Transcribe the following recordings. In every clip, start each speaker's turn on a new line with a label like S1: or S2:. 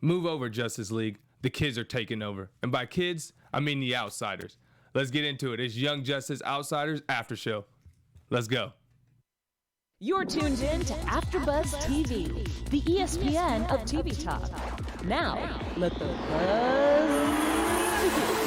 S1: Move over, Justice League. The kids are taking over. And by kids, I mean the outsiders. Let's get into it. It's Young Justice Outsiders After Show. Let's go.
S2: You're tuned in to AfterBuzz TV, the ESPN of TV talk. Now, let the buzz begin.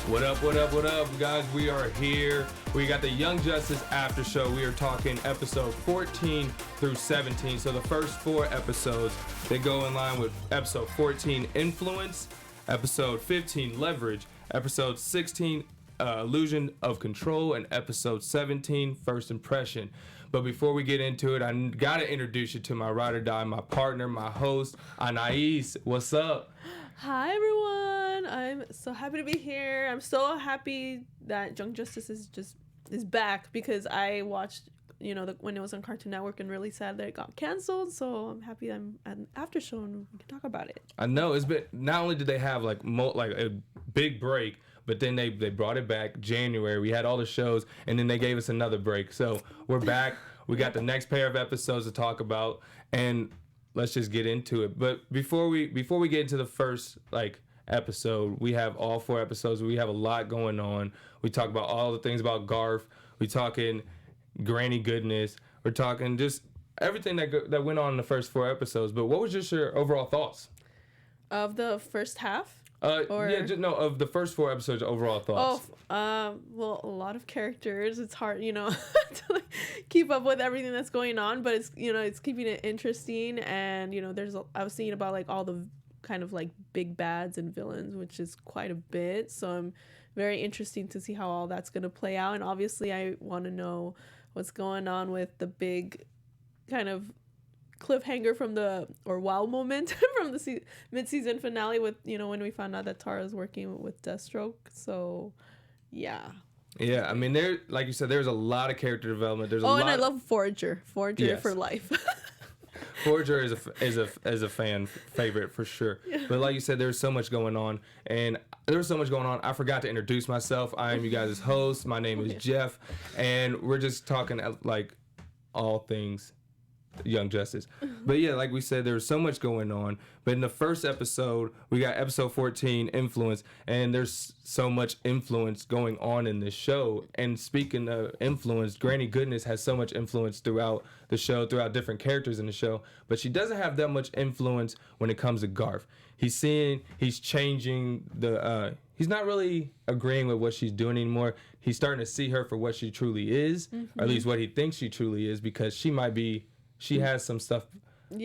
S1: What up, what up, what up, guys? We are here. We got the Young Justice After Show. We are talking episode 14 through 17. So the first 4 episodes, they go in line with episode 14, Influence, episode 15, Leverage, episode 16, Illusion of Control, and episode 17, First Impression. But before we get into it, I gotta introduce you to my ride or die, my partner, my host, Anais. What's up?
S3: Hi everyone, I'm so happy to be here. I'm so happy that Young Justice is back because I watched, when it was on Cartoon Network, and really sad that it got canceled. So I'm happy I'm at an after show and we can talk about it.
S1: I know it's been, not only did they have like a big break, but then they brought it back January. We had all the shows, and then they gave us another break. So we're back. We got the next pair of episodes to talk about, and let's just get into it. But before we get into the first episode, we have all 4 episodes. We have a lot going on. We talk about all the things about Garth. We talking granny goodness. We're talking just everything that went on in the first 4 episodes. But what was just your overall thoughts
S3: Of the first half?
S1: Of the first 4 episodes, overall thoughts.
S3: Well, a lot of characters. It's hard, to keep up with everything that's going on, but it's keeping it interesting. And I was thinking about all the kind of big bads and villains, which is quite a bit. So I'm very interested to see how all that's going to play out. And obviously, I want to know what's going on with the big kind of cliffhanger wow moment from the mid-season finale with when we found out that Tara's working with Deathstroke. So yeah,
S1: I mean, there, like you said, there's a lot of character development. There's
S3: and I love Forager yes. For life.
S1: Forager is a fan favorite for sure. Yeah. But like you said, there's so much going on, and there was so much going on. I forgot to introduce myself. I am you guys' host. My name is Jeff, and we're just talking all things Young Justice. But yeah, like we said, there was so much going on. But in the first episode, we got episode 14, Influence, and there's so much influence going on in this show. And speaking of influence, Granny Goodness has so much influence throughout the show, throughout different characters in the show, but she doesn't have that much influence when it comes to Garth. He's changing he's not really agreeing with what she's doing anymore. He's starting to see her for what she truly is, or at least what he thinks she truly is, because she has some stuff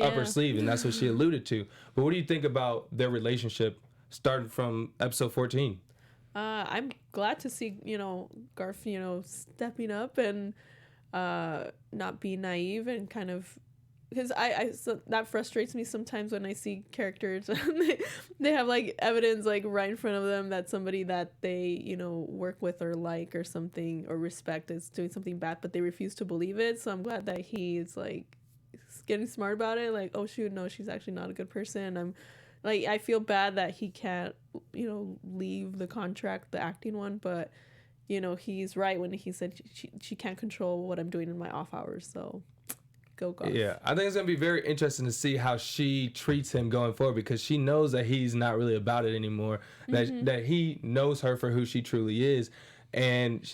S1: up her sleeve, and that's what she alluded to. But what do you think about their relationship starting from episode 14?
S3: I'm glad to see, Garth, stepping up and not being naive, and kind of, because so that frustrates me sometimes when I see characters and they have evidence right in front of them that somebody that they work with or or something or respect is doing something bad, but they refuse to believe it. So I'm glad that he's getting smart about it. Oh shoot, no, she's actually not a good person. I'm I feel bad that he can't leave the contract, the acting one, but he's right when he said she can't control what I'm doing in my off hours. So go Garth.
S1: Yeah, I think it's gonna be very interesting to see how she treats him going forward, because she knows that he's not really about it anymore, that he knows her for who she truly is. And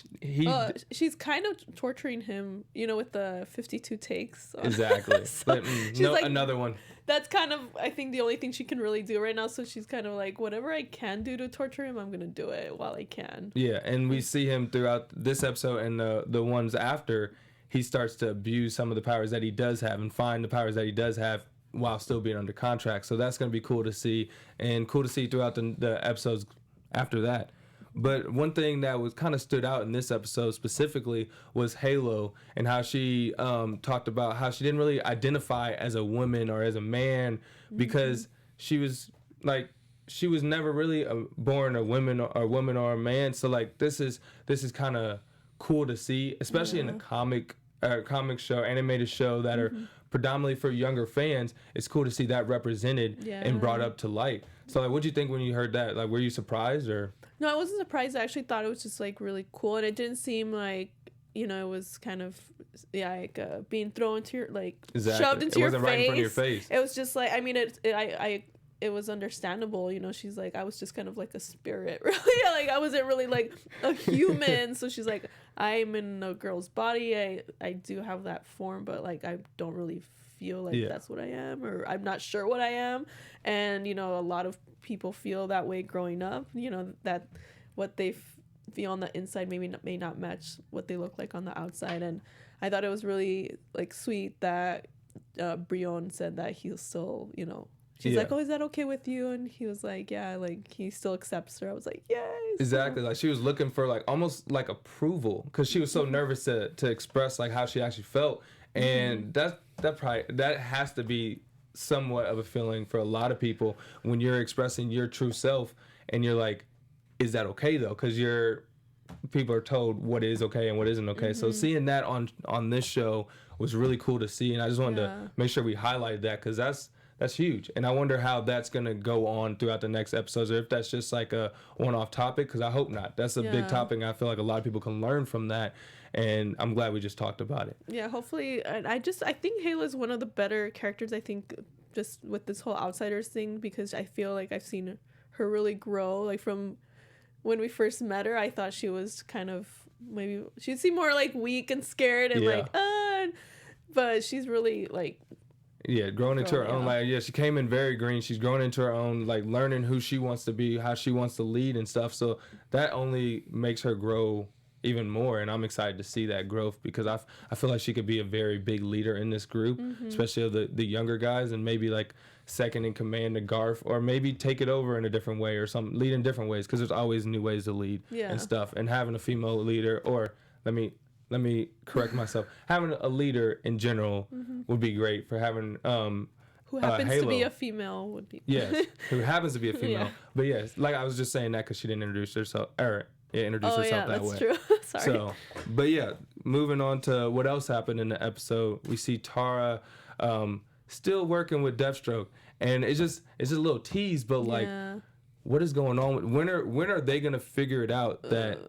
S3: she's kind of torturing him, with the 52 takes.
S1: Exactly.
S3: So
S1: but another one.
S3: That's kind of, I think, the only thing she can really do right now. So she's kind of whatever I can do to torture him, I'm going to do it while I can.
S1: Yeah, and we see him throughout this episode and the ones after. He starts to abuse some of the powers that he does have and find the powers that he does have while still being under contract. So that's going to be cool to see, and cool to see throughout the episodes after that. But one thing that was kind of stood out in this episode specifically was Halo, and how she talked about how she didn't really identify as a woman or as a man, because she was never really born a woman or a man. So this is kind of cool to see, especially in a comic show, animated show that are predominantly for younger fans. It's cool to see that represented and brought up to light. So what did you think when you heard that? Were you surprised or?
S3: No, I wasn't surprised. I actually thought it was just really cool, and it didn't seem it was kind of being thrown into your
S1: Exactly.
S3: shoved into
S1: it
S3: your
S1: wasn't
S3: face.
S1: right in front of your face.
S3: It was just like, I mean, it was understandable, you know. She's like, I was just kind of like a spirit, really. Like, I wasn't really like a human. So she's like, I'm in a girl's body. I do have that form, but like I don't really feel like that's what I am, or I'm not sure what I am. And you know, a lot of people feel that way growing up. You know, that what they feel on the inside may not match what they look like on the outside. And I thought it was really like sweet that Brion said that he'll still, you know. She's like, oh, is that okay with you? And he was like, yeah, like he still accepts her. I was like, yes.
S1: Exactly. Like she was looking for like almost like approval, because she was so nervous to express like how she actually felt. And that has to be somewhat of a feeling for a lot of people when you're expressing your true self and you're like, is that okay though? Because people are told what is okay and what isn't okay. So seeing that on this show was really cool to see. And I just wanted to make sure we highlighted that, because that's huge. And I wonder how that's going to go on throughout the next episodes, or if that's just like a one-off topic, because I hope not. That's a big topic, and I feel like a lot of people can learn from that. And I'm glad we just talked about it.
S3: Yeah, hopefully. And I think Hayla is one of the better characters, I think, just with this whole Outsiders thing, because I feel like I've seen her really grow. Like from when we first met her, I thought she was kind of, maybe she'd seem more like weak and scared and but she's really like,
S1: growing into her own. Like, she came in very green. She's growing into her own, like learning who she wants to be, how she wants to lead and stuff. So that only makes her grow even more. And I'm excited to see that growth, because I feel like she could be a very big leader in this group, especially of the younger guys, and maybe like second in command to Garth, or maybe take it over in a different way, or lead in different ways, because there's always new ways to lead and stuff. And having a female leader, or let me correct myself. Having a leader in general would be great. For having
S3: who happens to be a female would be.
S1: Yes, who happens to be a female. But yes, like I was just saying that because she didn't introduce herself that way.
S3: True. Sorry.
S1: So, but yeah, moving on to what else happened in the episode, we see Tara still working with Deathstroke, and it's just a little tease, but like, what is going on? When are they gonna figure it out that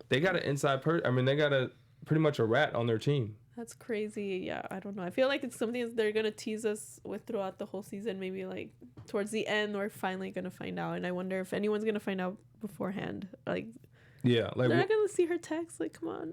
S1: they got an inside they got pretty much a rat on their team.
S3: That's crazy. Yeah, I don't know. I feel like it's something that they're gonna tease us with throughout the whole season. Maybe like towards the end, we're finally gonna find out. And I wonder if anyone's gonna find out beforehand. Like,
S1: like
S3: they're not gonna see her text. Like, come on.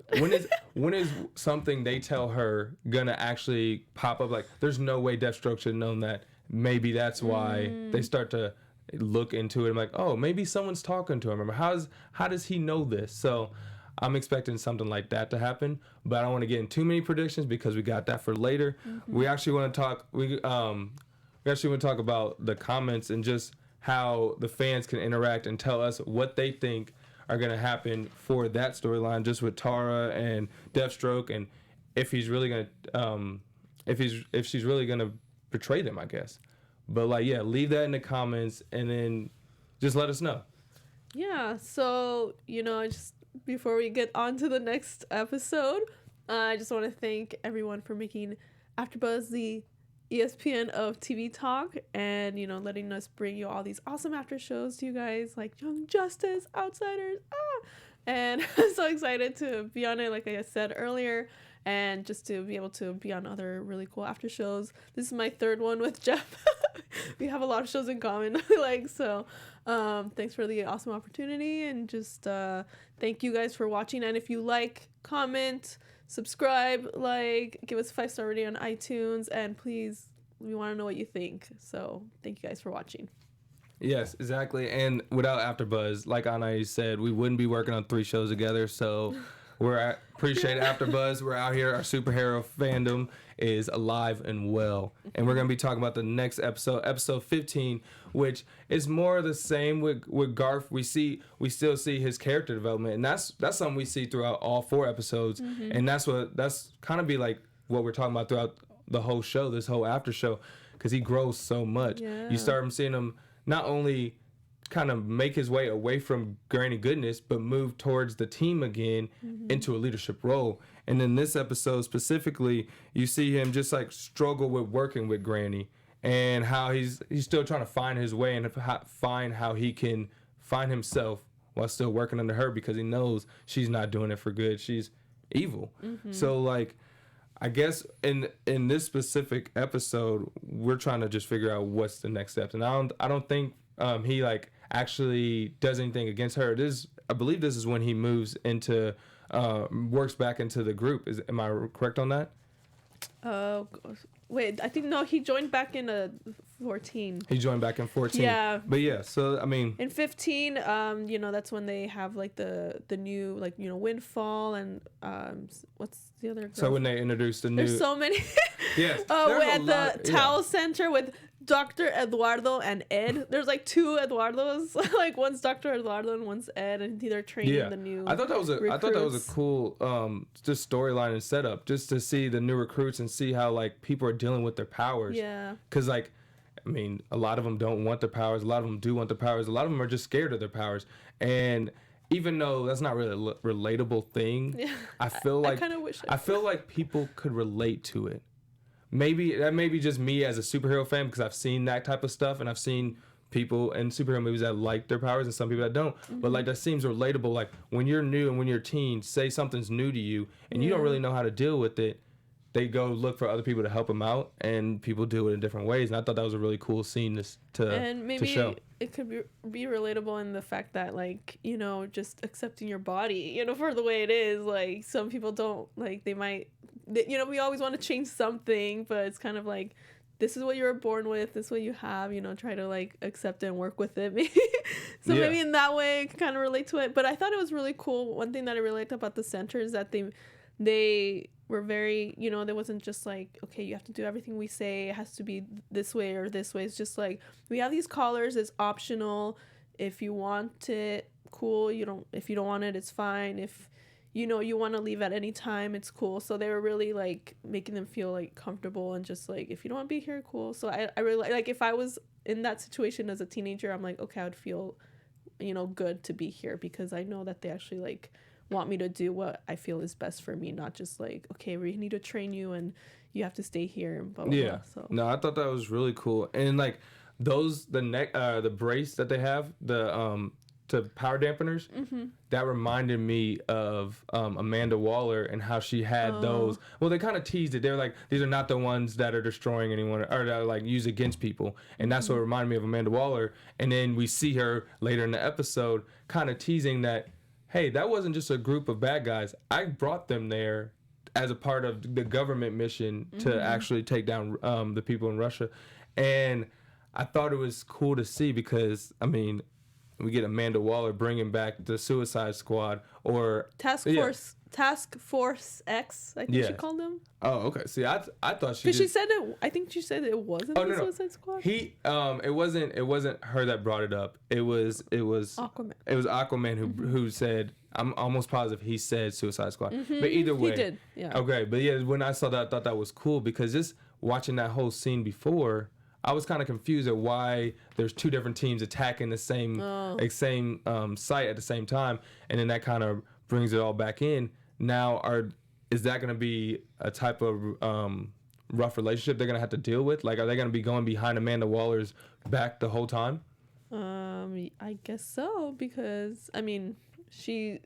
S1: when is something they tell her gonna actually pop up? Like, there's no way Deathstroke should have known that. Maybe that's why they start to look into it. I'm like, oh, maybe someone's talking to him. How does he know this? So I'm expecting something like that to happen, but I don't want to get in too many predictions because we got that for later. We actually want to talk. We actually want to talk about the comments and just how the fans can interact and tell us what they think are going to happen for that storyline, just with Tara and Deathstroke, and if he's really going to, if she's really going to betray them, I guess. But leave that in the comments and then just let us know.
S3: Yeah. So before we get on to the next episode, I just want to thank everyone for making AfterBuzz the ESPN of TV talk, and letting us bring you all these awesome after shows to you guys, like Young Justice, Outsiders, and I'm so excited to be on it, like I said earlier, and just to be able to be on other really cool after shows. This is my third one with Jeff. We have a lot of shows in common. Thanks for the awesome opportunity, and just thank you guys for watching. And if you like, comment, subscribe, give us a 5-star rating on iTunes, and please, we want to know what you think. So thank you guys for watching.
S1: Yes, exactly. And without AfterBuzz, like Anais said, we wouldn't be working on 3 shows together. So appreciate AfterBuzz. We're out here. Our superhero fandom is alive and well. And we're going to be talking about the next episode 15, which is more of the same with Garth. We still see his character development, and that's something we see throughout all 4 episodes. And that's kind of be like what we're talking about throughout the whole show, this whole after show, because he grows so much. You start seeing him not only kind of make his way away from Granny Goodness, but move towards the team again into a leadership role. And in this episode specifically, you see him just struggle with working with Granny, and how he's still trying to find his way and find how he can find himself while still working under her, because he knows she's not doing it for good. She's evil. So I guess in this specific episode, we're trying to just figure out what's the next steps, and I don't think he like actually does anything against her. I believe this is when he moves into works back into the group. Am I correct on that?
S3: Wait, I think no, he joined back in 14.
S1: He joined back in 14.
S3: Yeah.
S1: But yeah, so I mean,
S3: in 15, that's when they have like the new like windfall and what's the other girl?
S1: So when they introduced the new,
S3: there's so many.
S1: Yes.
S3: Oh, at the Towel Center with Dr. Eduardo and Ed. There's like two Eduardos. Like one's Dr. Eduardo and one's Ed, and they're training the new.
S1: I thought that was a cool just storyline and setup, just to see the new recruits and see how like people are dealing with their powers.
S3: Yeah.
S1: Because like, I mean, a lot of them don't want their powers. A lot of them do want their powers. A lot of them are just scared of their powers. And even though that's not really a relatable thing,
S3: yeah.
S1: I feel like
S3: I kind of wish
S1: I feel like people could relate to it. Maybe that may be just me as a superhero fan, because I've seen that type of stuff, and I've seen people in superhero movies that like their powers and some people that don't. Mm-hmm. But like that seems relatable. Like when you're new and when you're a teen, say something's new to you and you don't really know how to deal with it, they go look for other people to help them out, and people do it in different ways. And I thought that was a really cool scene
S3: and maybe
S1: to show.
S3: It could be relatable in the fact that like, just accepting your body, for the way it is. Like some people don't, like they might, we always want to change something, but it's kind of like, this is what you were born with, this is what you have, try to like accept it and work with it. Maybe in that way I can kind of relate to it. But I thought it was really cool. One thing that I really liked about the center is that they were very, there wasn't just like, okay, you have to do everything we say, it has to be this way or this way. It's just like, we have these collars, it's optional. If you want it, cool. If you don't want it, it's fine. If you want to leave at any time, it's cool. So they were really like making them feel like comfortable, and just like, if you don't want to be here, cool. So I really like if I was in that situation as a teenager, I'm like, okay, I would feel good to be here, because I know that they actually like want me to do what I feel is best for me, not just like, okay, we need to train you and you have to stay here and blah, blah, blah. So
S1: no, I thought that was really cool. And like the brace that they have, the to power dampeners, that reminded me of Amanda Waller and how she had those. Well, they kind of teased it. They're like, these are not the ones that are destroying anyone or that are like used against people. And that's what reminded me of Amanda Waller. And then we see her later in the episode kind of teasing that, hey, that wasn't just a group of bad guys. I brought them there as a part of the government mission to actually take down the people in Russia. And I thought it was cool to see, because, I mean, we get Amanda Waller bringing back the Suicide Squad or
S3: Task Force X, I think she called them.
S1: Oh, okay. See, I thought
S3: because she said it. I think she said it wasn't the Suicide Squad.
S1: It wasn't her that brought it up. It was
S3: Aquaman.
S1: It was Aquaman who said. I'm almost positive he said Suicide Squad. But either way,
S3: he did. Yeah.
S1: Okay, but yeah, when I saw that, I thought that was cool, because just watching that whole scene before, I was kind of confused at why there's two different teams attacking the same site at the same time, and then that kind of brings it all back in. Now, is that going to be a type of rough relationship they're going to have to deal with? Like, are they going to be going behind Amanda Waller's back the whole time?
S3: I guess so, because I mean, she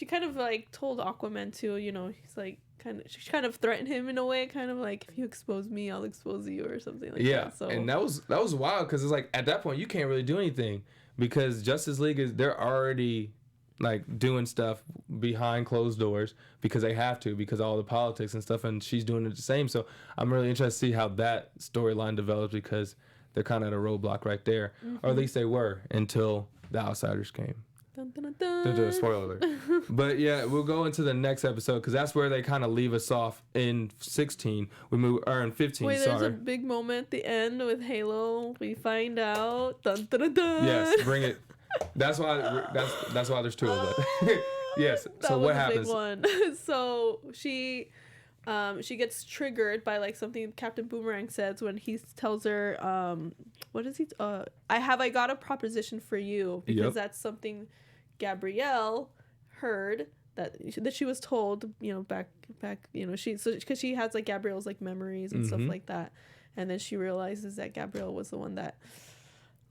S3: kind of like told Aquaman to, he's like, she kind of threatened him in a way, kind of like, if you expose me, I'll expose you, or something like that.
S1: Yeah, so. And that was wild, because it's like, at that point you can't really do anything, because Justice League they're already like doing stuff behind closed doors because they have to, because of all the politics and stuff, and she's doing it the same. So I'm really interested to see how that storyline develops, because they're kind of at a roadblock right there, or at least they were until the Outsiders came.
S3: Dun, dun, dun, dun.
S1: Spoiler alert. But yeah, we'll go into the next episode, because that's where they kind of leave us off in 16. In 15.
S3: Wait, there's a big moment at the end with Halo. We find out. Dun, dun, dun, dun.
S1: Yes, bring it. That's why there's two of it. Yes. So what happens?
S3: Big one. So she gets triggered by like something Captain Boomerang says when he tells her, what is he? I got a proposition for you, because that's something Gabrielle heard that she was told, back, because she has like Gabrielle's like memories and stuff like that, and then she realizes that Gabrielle was the one that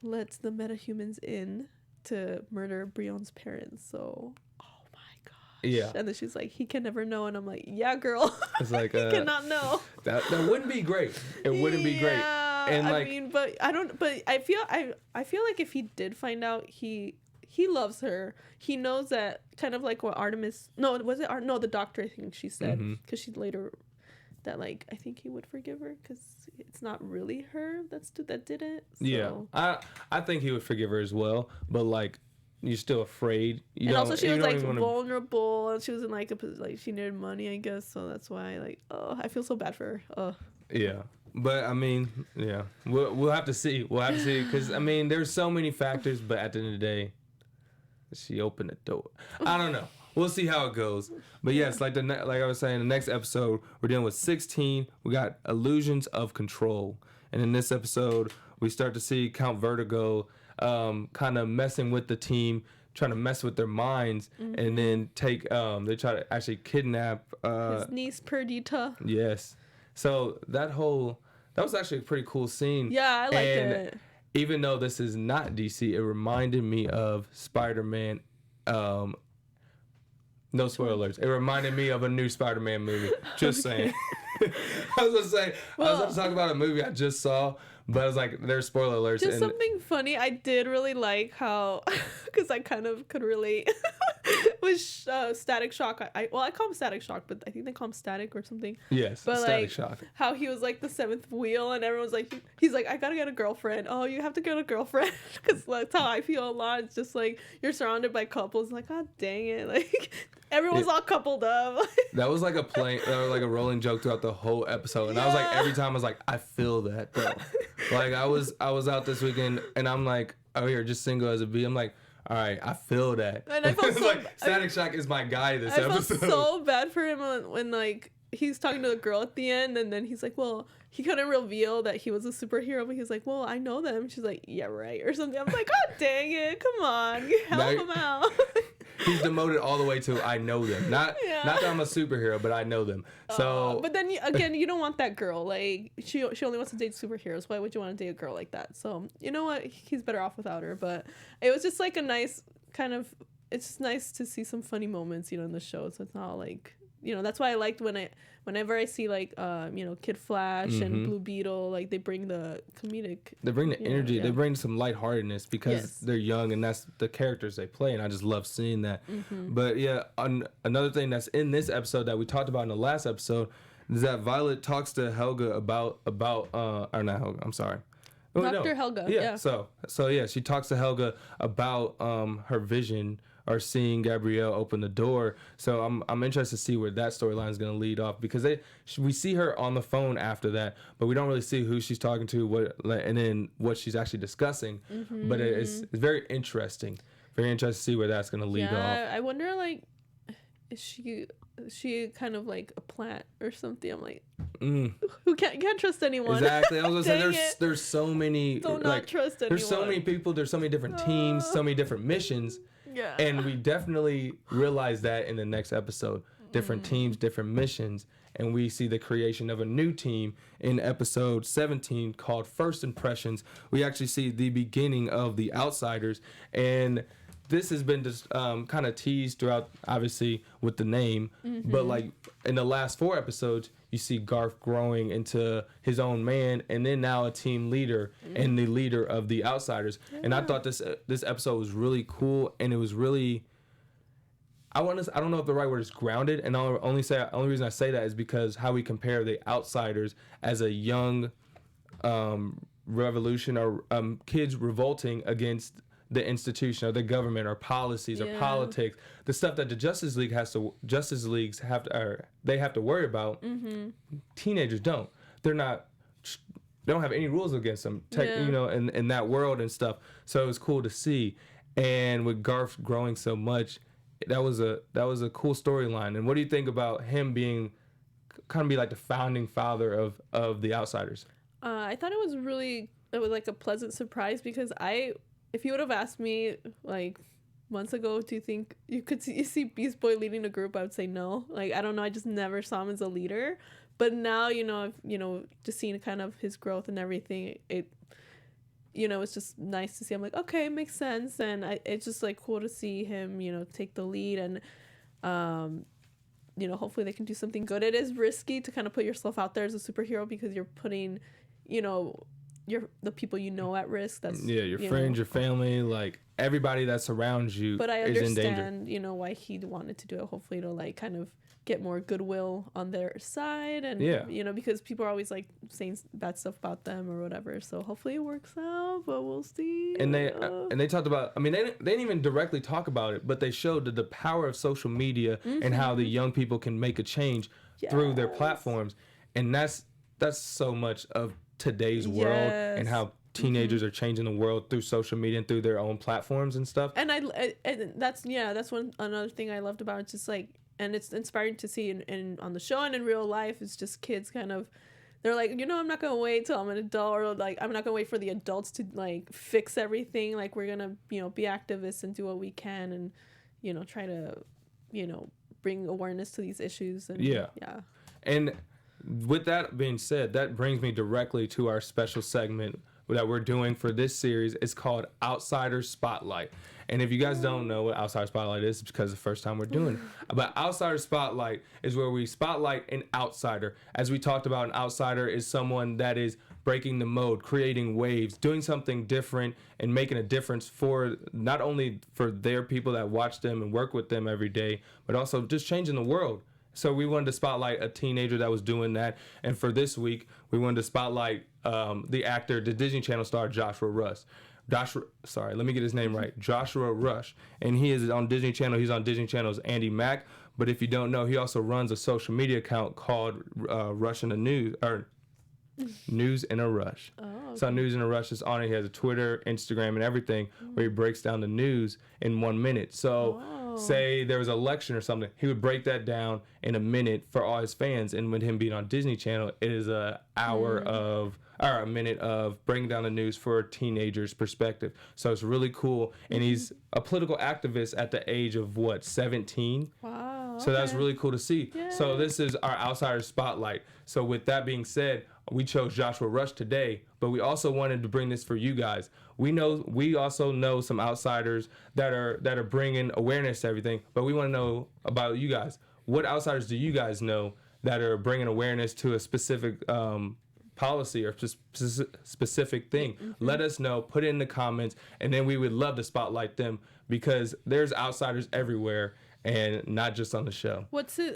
S3: lets the metahumans in to murder Brion's parents. So, oh my
S1: Yeah.
S3: And then she's like, he can never know. And I'm like, yeah, girl.
S1: It's like
S3: he cannot know.
S1: That wouldn't be great. It wouldn't be great. And like,
S3: I mean, but I feel like if he did find out, he loves her. He knows that, kind of like what Artemis. No, was it no? The doctor, I think she said, because she later that like I think he would forgive her because it's not really her that did it. So.
S1: Yeah, I think he would forgive her as well, but like you're still afraid.
S3: And also she was like vulnerable, and she was in like she needed money, I guess. So that's why I feel so bad for her. Oh.
S1: Yeah. But I mean, yeah, we'll have to see. We'll have to see because I mean, there's so many factors, but at the end of the day, she opened the door. I don't know. We'll see how it goes. But yes, like I was saying, the next episode we're dealing with 16. We got illusions of control, and in this episode we start to see Count Vertigo kind of messing with the team, trying to mess with their minds, and then they try to actually kidnap
S3: his niece Perdita.
S1: Yes. So that was actually a pretty cool scene.
S3: Yeah, I liked it.
S1: Even though this is not DC, it reminded me of Spider-Man. No spoilers. It reminded me of a new Spider-Man movie. Just saying. I was going to talk about a movie I just saw, but I was like, there's spoiler alerts.
S3: Just something funny. I did really like how, because I kind of could relate with Static Shock. I call him Static Shock, but I think they call him Static or something.
S1: Yes,
S3: but
S1: Static Shock.
S3: How he was like the seventh wheel, and everyone's like, he's like, I gotta get a girlfriend. Oh, you have to get a girlfriend, because that's how I feel a lot. It's just like you're surrounded by couples, like, God dang it, like everyone's all coupled up. That
S1: was like a rolling joke throughout the whole episode, and I was like, every time I was like, I feel that though. Like I was out this weekend, and I'm like, oh, you're just single as a bee. I'm like, all right, I feel that.
S3: And I felt so,
S1: like Static Shock is my guy this episode.
S3: I felt so bad for him when like he's talking to the girl at the end, and then he's like, well, he couldn't reveal that he was a superhero, but he's like, well, I know them. She's like, yeah, right, or something. I'm like, God dang it, come on, help him out.
S1: He's demoted all the way to I know them. Not that I'm a superhero, but I know them. So
S3: but then again, you don't want that girl. Like she only wants to date superheroes. Why would you want to date a girl like that? So you know what? He's better off without her. But it was just like a nice kind of. It's just nice to see some funny moments, in the show. So it's not like that's why I liked whenever I see like Kid Flash and Blue Beetle, like they bring the comedic.
S1: They bring the energy. They bring some lightheartedness because they're young and that's the characters they play, and I just love seeing that. But yeah, another thing that's in this episode that we talked about in the last episode is that Violet talks to Helga about or not Helga. I'm sorry.
S3: Dr. Helga. Yeah.
S1: So yeah, she talks to Helga about her vision or seeing Gabrielle open the door. So I'm interested to see where that storyline is going to lead off, because we see her on the phone after that, but we don't really see who she's talking to, and then what she's actually discussing. But it's very interesting. Very interesting to see where that's going to lead off.
S3: I wonder, like, is she kind of like a plant or something? I'm like, who can't trust anyone.
S1: Exactly. I was gonna say there's so many.
S3: Not trust anyone.
S1: There's so many people. There's so many different teams. So many different missions.
S3: Yeah.
S1: And we definitely realize that in the next episode. Different teams, different missions, and we see the creation of a new team in episode 17 called First Impressions. We actually see the beginning of the Outsiders, and this has been just kind of teased throughout, obviously, with the name. But like in the last 4 episodes, you see Garth growing into his own man, and then now a team leader and the leader of the Outsiders. Yeah. And I thought this episode was really cool, and it was really, I don't know if the right word is grounded, and the only reason I say that is because how we compare the Outsiders as a young revolution or kids revolting against the institution or the government or policies or politics, the stuff that the Justice Leagues have to worry about. Teenagers don't. They don't have any rules against them. In that world and stuff. So it was cool to see. And with Garth growing so much, that was a cool storyline. And what do you think about him being kind of be like the founding father of the Outsiders?
S3: I thought it was like a pleasant surprise, because if you would have asked me like months ago, do you think you could see Beast Boy leading a group, I would say no. Like, I don't know, I just never saw him as a leader. But now, just seeing kind of his growth and everything, it's just nice to see. I'm like, okay, it makes sense. And it's just like cool to see him, take the lead. And You know, hopefully they can do something good. It is risky to kind of put yourself out there as a superhero because you're putting, you know, the people you know at risk. That's
S1: your friends, your family, like everybody that surrounds you.
S3: But I
S1: is in danger.
S3: understand, you know, why he wanted to do it. Hopefully to like kind of get more goodwill on their side, and you know, because people are always like saying bad stuff about them or whatever. So hopefully it works out, but we'll see.
S1: And they talked about, I mean, they didn't even directly talk about it, but they showed the power of social media and how the young people can make a change through their platforms, and that's so much of today's world and how teenagers are changing the world through social media and through their own platforms and stuff.
S3: And that's another thing I loved about it. It's just like, and it's inspiring to see in on the show and in real life. It's just kids kind of, they're like, you know, I'm not gonna wait till I'm an adult, or like I'm not gonna wait for the adults to like fix everything. Like we're gonna, you know, be activists and do what we can, and you know, try to, you know, bring awareness to these issues. And
S1: And with that being said, that brings me directly to our special segment that we're doing for this series. It's called Outsider Spotlight. And if you guys don't know what Outsider Spotlight is, it's because it's the first time we're doing it. But Outsider Spotlight is where we spotlight an outsider. As we talked about, an outsider is someone that is breaking the mode, creating waves, doing something different, and making a difference for not only for their people that watch them and work with them every day, but also just changing the world. So we wanted to spotlight a teenager that was doing that. And for this week, we wanted to spotlight the actor, the Disney Channel star, Joshua Rush. Let me get his name right. Joshua Rush. And he is on Disney Channel. He's on Disney Channel's Andy Mack. But if you don't know, he also runs a social media account called Rush in the News, or News in a Rush. Oh, okay. So News in a Rush is on it. He has a Twitter, Instagram, and everything where he breaks down the news in 1 minute. So say there was an election or something, he would break that down in a minute for all his fans. And with him being on Disney Channel, it is a minute of breaking down the news for a teenager's perspective. So it's really cool. And he's a political activist at the age of 17?
S3: Wow.
S1: So that's really cool to see. Yay. So this is our Outsider Spotlight. So with that being said, we chose Joshua Rush today, but we also wanted to bring this for you guys. We also know some outsiders that are bringing awareness to everything, but we want to know about you guys. What outsiders do you guys know that are bringing awareness to a specific policy or specific thing? Let us know, put it in the comments, and then we would love to spotlight them, because there's outsiders everywhere and not just on the show.
S3: What's it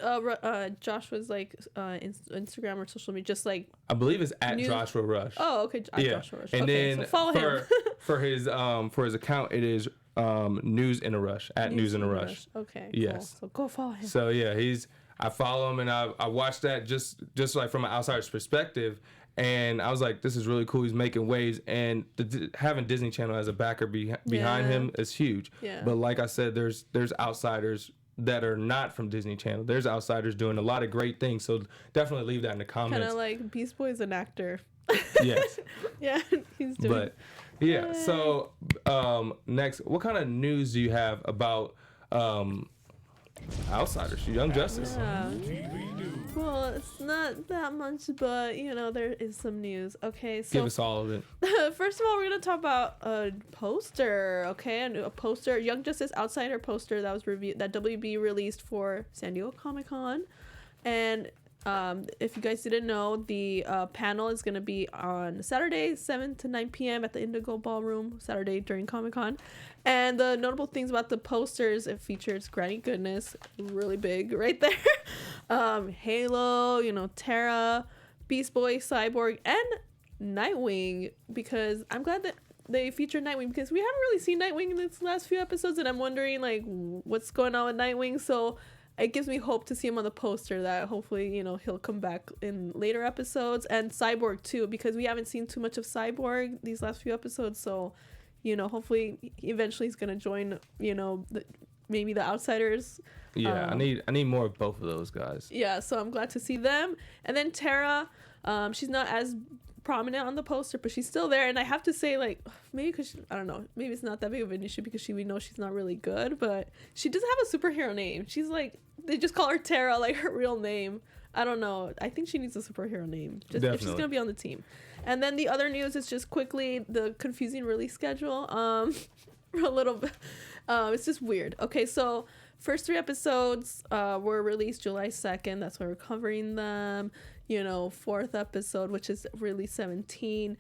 S3: Joshua's like Instagram or social media? Just like,
S1: I believe it's at Joshua Rush.
S3: Oh, okay. Joshua Rush.
S1: And
S3: okay,
S1: then
S3: so follow him.
S1: for his account, it is News in a Rush, at News in a Rush.
S3: Okay.
S1: Yes.
S3: Cool. So go follow him.
S1: So yeah, I follow him, and I watched that just like from an outsider's perspective, and I was like, this is really cool. He's making waves, and having Disney Channel as a backer behind him is huge. Yeah. But like I said, there's outsiders that are not from Disney Channel. There's outsiders doing a lot of great things. So definitely leave that in the comments.
S3: Kind of like Beast Boy's an actor.
S1: Yes.
S3: Yeah, he's doing.
S1: But yeah. So next, what kind of news do you have about outsiders? Young Justice.
S3: Yeah. Well, it's not that much, but you know, there is some news. Okay, so
S1: give us all of it.
S3: First of all, we're gonna talk about a poster. Okay, a poster, Young Justice Outsider poster that was reviewed, that WB released for San Diego Comic-Con. And if you guys didn't know, the panel is gonna be on Saturday, 7 to 9 p.m. at the Indigo Ballroom, Saturday during Comic-Con. And the notable things about the posters, it features Granny Goodness, really big right there. Halo, you know, Terra, Beast Boy, Cyborg, and Nightwing, because I'm glad that they featured Nightwing, because we haven't really seen Nightwing in these last few episodes, and I'm wondering like what's going on with Nightwing. So it gives me hope to see him on the poster, that hopefully, you know, he'll come back in later episodes. And Cyborg too, because we haven't seen too much of Cyborg these last few episodes. So, you know, hopefully eventually he's gonna join, you know, maybe the Outsiders.
S1: Yeah, I need more of both of those guys.
S3: Yeah, so I'm glad to see them. And then Terra, she's not as prominent on the poster, but she's still there. And I have to say, like, maybe because I don't know, maybe it's not that big of an issue because we know she's not really good, but she doesn't have a superhero name. She's like, they just call her Terra, like her real name. I don't know. I think she needs a superhero name just if she's gonna be on the team. And then the other news is just quickly the confusing release schedule. A little bit. It's just weird. Okay, so first 3 episodes were released July 2nd. That's why we're covering them. You know, 4th episode, which is released 17,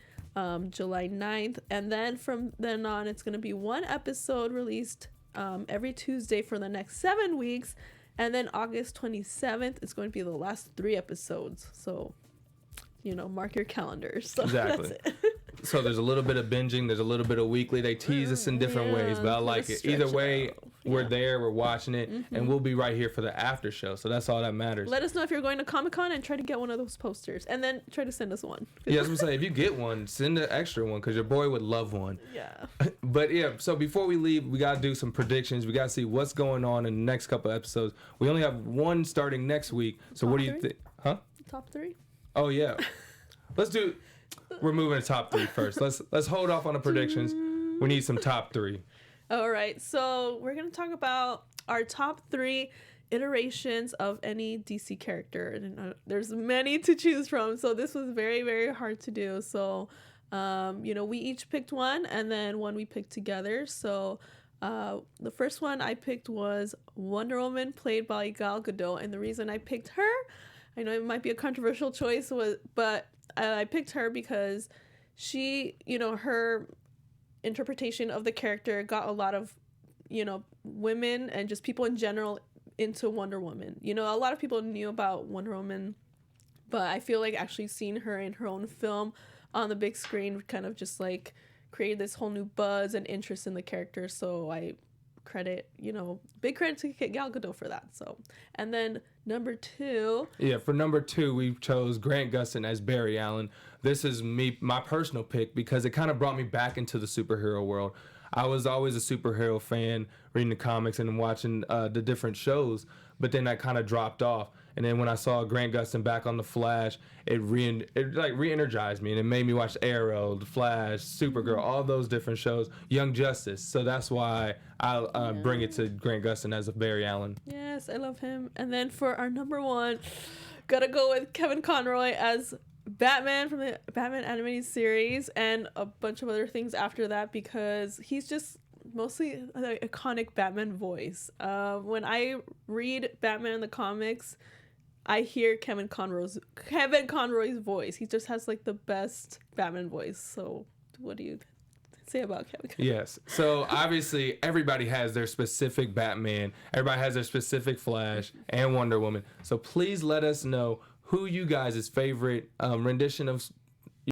S3: July 9th. And then from then on, it's going to be 1 episode released every Tuesday for the next 7 weeks. And then August 27th, it's going to be the last 3 episodes. So, you know, mark your calendars. So
S1: exactly.
S3: That's it.
S1: So there's a little bit of binging, there's a little bit of weekly. They tease us in different ways, but I like it. Either way, we're there, we're watching it, and we'll be right here for the after show. So that's all that matters.
S3: Let us know if you're going to Comic-Con and try to get one of those posters, and then try to send us one.
S1: Yeah, I was gonna say, if you get one, send an extra one, because your boy would love one.
S3: Yeah.
S1: But yeah, so before we leave, we gotta do some predictions. We gotta see what's going on in the next couple of episodes. We only have one starting next week. So what do you think? Huh?
S3: Top 3?
S1: Oh yeah. We're moving to top 3 first. Let's hold off on the predictions. We need some top 3.
S3: All right, so we're gonna talk about our top 3 iterations of any DC character, and there's many to choose from. So this was very, very hard to do. So, you know, we each picked one, and then one we picked together. So, the first one I picked was Wonder Woman, played by Gal Gadot, and the reason I picked her, I know it might be a controversial choice, but I picked her because she, you know, her interpretation of the character got a lot of, you know, women and just people in general into Wonder Woman. You know, a lot of people knew about Wonder Woman, but I feel like actually seeing her in her own film on the big screen kind of just like created this whole new buzz and interest in the character. So I credit, you know, big credit to Gal Gadot for that. So, and then number 2.
S1: Yeah, for number 2, we chose Grant Gustin as Barry Allen. This is my personal pick because it kind of brought me back into the superhero world. I was always a superhero fan, reading the comics and watching the different shows, but then that kind of dropped off. And then when I saw Grant Gustin back on The Flash, it re-energized me, and it made me watch Arrow, The Flash, Supergirl, all those different shows, Young Justice. So that's why I bring it to Grant Gustin as a Barry Allen.
S3: Yes, I love him. And then for our number 1, gotta go with Kevin Conroy as Batman from the Batman animated series, and a bunch of other things after that, because he's just mostly an iconic Batman voice. When I read Batman in the comics, I hear Kevin Conroy's voice. He just has like the best Batman voice. So what do you say about Kevin Conroy?
S1: Yes. So obviously everybody has their specific Batman. Everybody has their specific Flash and Wonder Woman. So please let us know who you guys' favorite rendition of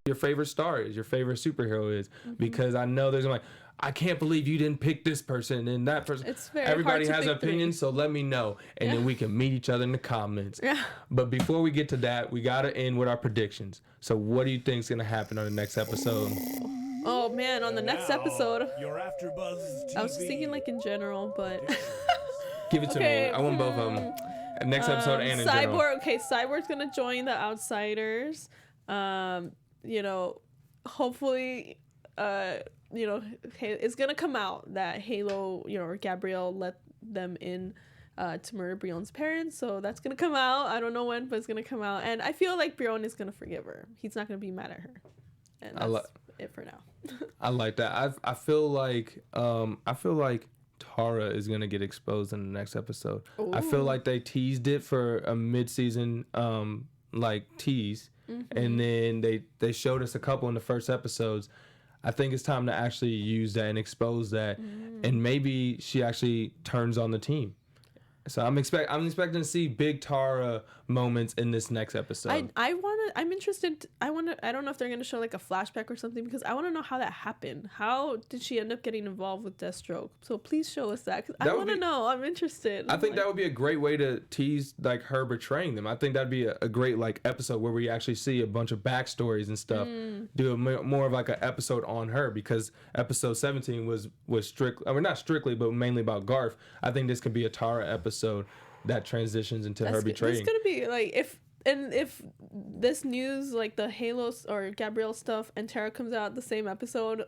S1: your favorite star is, your favorite superhero is. Because I know there's like, I can't believe you didn't pick this person and that person.
S3: It's very
S1: Everybody
S3: hard to
S1: has
S3: pick
S1: opinions, so let me know, and then we can meet each other in the comments.
S3: Yeah.
S1: But before we get to that, we gotta end with our predictions. So what do you think is gonna happen on the next episode?
S3: Oh man, on the next episode,
S4: Your AfterBuzz TV.
S3: I was just thinking like in general, but
S1: Give it to me. I want both of them. Next episode and in general.
S3: Cyborg. Okay, Cyborg's gonna join the Outsiders. You know, hopefully, you know, it's gonna come out that Halo, you know, or Gabrielle let them in to murder Brion's parents. So that's gonna come out. I don't know when, but it's gonna come out. And I feel like Brion is gonna forgive her. He's not gonna be mad at her. And that's it for now.
S1: I like that. I feel like Tara is gonna get exposed in the next episode.
S3: Ooh.
S1: I feel like they teased it for a mid-season like tease, and then they showed us a couple in the first episodes. I think it's time to actually use that and expose that, and maybe she actually turns on the team. So I'm expecting to see big Tara moments in this next episode.
S3: I'm interested. I don't know if they're gonna show like a flashback or something, because I want to know how that happened. How did she end up getting involved with Deathstroke? So please show us that, because I want to know. I'm interested.
S1: I think that would be a great way to tease like her betraying them. I think that'd be a great like episode where we actually see a bunch of backstories and stuff. Do more of like an episode on her, because episode 17 was strictly, I mean not strictly, but mainly about Garth. I think this could be a Tara episode that transitions into her betraying.
S3: It's gonna be like if this news, like the Halo or Gabrielle stuff, and Tara comes out the same episode,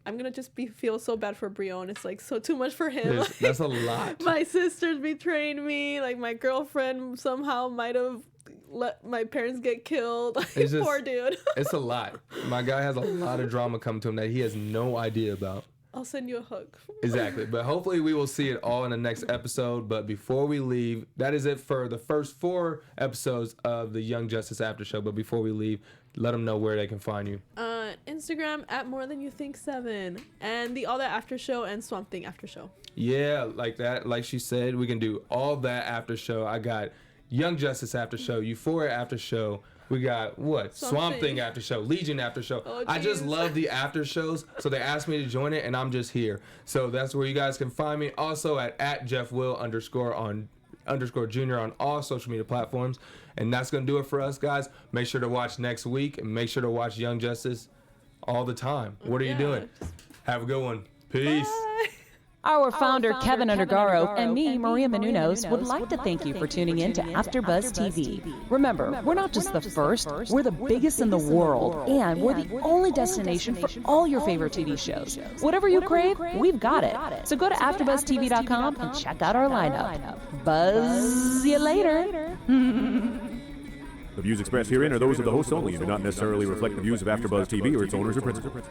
S3: I'm gonna just feel so bad for Brion. It's like so too much for him. Like,
S1: that's a lot.
S3: My sister's betrayed me. Like my girlfriend somehow might have let my parents get killed. Like, poor dude.
S1: It's a lot. My guy has a lot of drama coming to him that he has no idea about.
S3: I'll send you a hug.
S1: Exactly. But hopefully we will see it all in the next episode. But before we leave, that is it for the first 4 episodes of the Young Justice After Show. But before we leave, let them know where they can find you.
S3: Instagram at More Than You Think 7, and the All That After Show and Swamp Thing After Show.
S1: Yeah, like that. Like she said, we can do all that after show. I got Young Justice After Show, Euphoria After Show. We got what? Swamp Thing After Show, Legion After Show.
S3: Oh,
S1: I just love the after shows, so they asked me to join it, and I'm just here. So that's where you guys can find me. Also at @JeffWill_Jr. on all social media platforms. And that's going to do it for us, guys. Make sure to watch next week, and make sure to watch Young Justice all the time. What are you doing? Have a good one. Peace.
S3: Bye.
S2: Our founder, Keven Undergaro, and me, Maria Menounos, would like to thank you for tuning in to AfterBuzz TV. Remember, we're not just the first, we're the biggest in the world, and we're the only destination for all your favorite TV shows. Whatever you crave, we've got it. So go to AfterBuzzTV.com and check out our lineup. Buzz you later.
S4: The views expressed herein are those of the hosts only and do not necessarily reflect the views of AfterBuzz TV or its owners or principals.